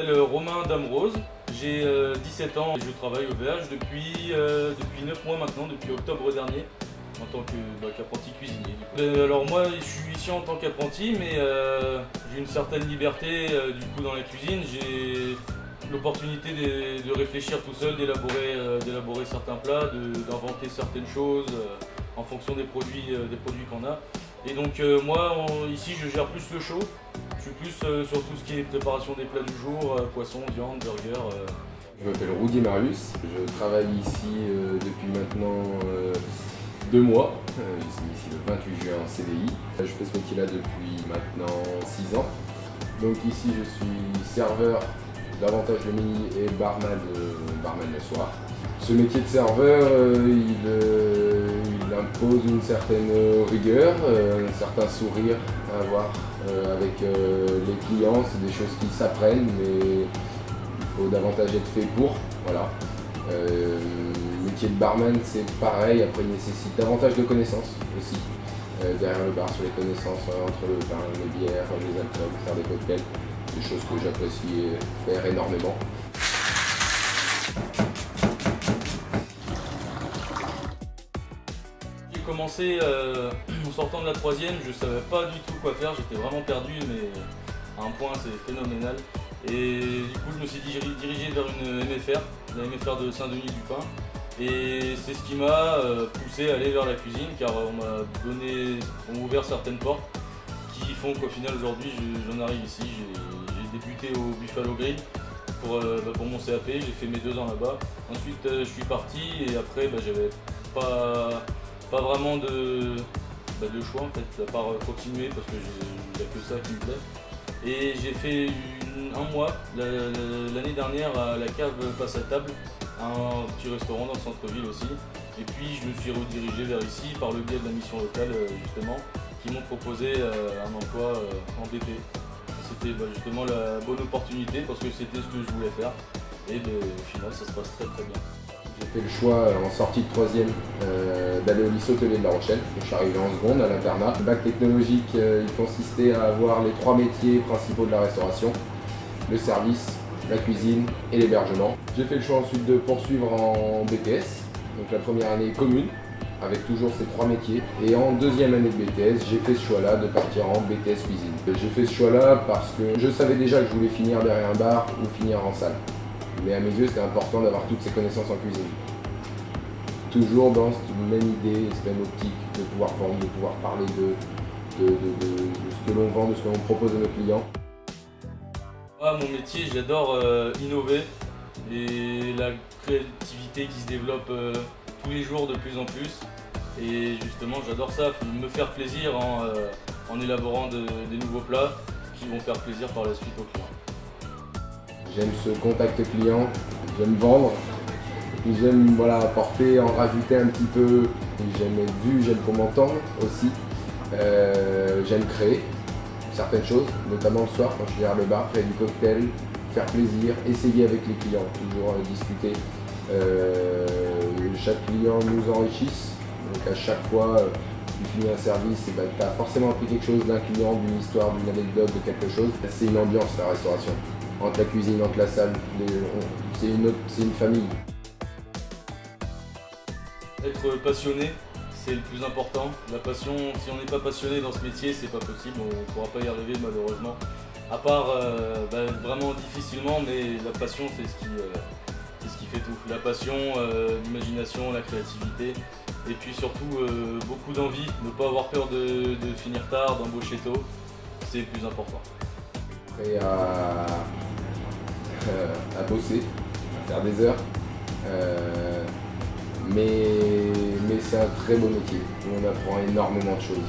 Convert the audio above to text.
m'appelle Romain Damrose, j'ai 17 ans et je travaille au VH depuis 9 mois maintenant, depuis octobre dernier, en tant qu'apprenti cuisinier. Alors moi je suis ici en tant qu'apprenti, mais j'ai une certaine liberté du coup dans la cuisine. J'ai l'opportunité de réfléchir tout seul, d'élaborer certains plats, d'inventer certaines choses en fonction des produits qu'on a. Et donc moi ici je gère plus le chaud. Je suis plus sur tout ce qui est préparation des plats du jour, poisson, viande, burger. Je m'appelle Roudier Marius, je travaille ici depuis maintenant 2 mois, ici le 28 juin en CDI. Je fais ce métier-là depuis maintenant 6 ans. Donc ici je suis serveur davantage le midi et barman le soir. Ce métier de serveur, il impose une certaine rigueur, un certain sourire à avoir avec les clients. C'est des choses qui s'apprennent, mais il faut davantage être fait pour. Voilà. Le métier de barman, c'est pareil. Après, il nécessite davantage de connaissances aussi. Derrière le bar, sur les connaissances entre le vin, les bières, les alcools, faire des cocktails, des choses que j'apprécie faire énormément. J'ai commencé en sortant de la 3e, je ne savais pas du tout quoi faire, j'étais vraiment perdu, mais à un point c'est phénoménal. Et du coup je me suis dirigé vers une MFR, la MFR de Saint-Denis-du-Pin. Et c'est ce qui m'a poussé à aller vers la cuisine, car on m'a ouvert certaines portes qui font qu'au final aujourd'hui j'en arrive ici. J'ai débuté au Buffalo Grill pour mon CAP, j'ai fait mes 2 ans là-bas. Ensuite je suis parti et après j'avais pas vraiment de choix en fait, à part continuer parce que il n'y a que ça qui me plaît. Et j'ai fait un mois l'année dernière à la cave Passe à Table, un petit restaurant dans le centre-ville aussi. Et puis je me suis redirigé vers ici par le biais de la mission locale justement, qui m'ont proposé un emploi en BP. C'était justement la bonne opportunité parce que c'était ce que je voulais faire. Et au final ça se passe très très bien. J'ai fait le choix en sortie de 3e d'aller au lycée hôtelier de La Rochelle. Je suis arrivé en seconde à l'internat. Le bac technologique il consistait à avoir les 3 métiers principaux de la restauration, le service, la cuisine et l'hébergement. J'ai fait le choix ensuite de poursuivre en BTS, donc la première année commune, avec toujours ces 3 métiers. Et en 2e année de BTS, j'ai fait ce choix-là de partir en BTS cuisine. J'ai fait ce choix-là parce que je savais déjà que je voulais finir derrière un bar ou finir en salle. Mais à mes yeux, c'était important d'avoir toutes ces connaissances en cuisine. Toujours dans cette même idée, cette même optique de pouvoir vendre, de pouvoir parler de ce que l'on vend, de ce que l'on propose à nos clients. Moi, mon métier, j'adore innover et la créativité qui se développe tous les jours de plus en plus. Et justement, j'adore ça, me faire plaisir en élaborant des nouveaux plats qui vont faire plaisir par la suite aux clients. J'aime ce contact client, j'aime vendre, j'aime apporter, en rajouter un petit peu. J'aime être vu, j'aime qu'on m'entende aussi. J'aime créer certaines choses, notamment le soir quand je suis derrière le bar, créer du cocktail, faire plaisir, essayer avec les clients, toujours discuter. Chaque client nous enrichisse, donc à chaque fois tu finis un service, tu as forcément appris quelque chose d'un client, d'une histoire, d'une anecdote, de quelque chose. C'est une ambiance la restauration. Entre la cuisine, entre la salle, c'est une famille. Être passionné, c'est le plus important. La passion, si on n'est pas passionné dans ce métier, c'est pas possible, on ne pourra pas y arriver malheureusement. À part vraiment difficilement, mais la passion c'est ce qui fait tout. La passion, l'imagination, la créativité, et puis surtout beaucoup d'envie, ne pas avoir peur de finir tard, d'embaucher tôt, c'est le plus important. Prêt à bosser, à faire des heures, mais c'est un très beau métier où on apprend énormément de choses.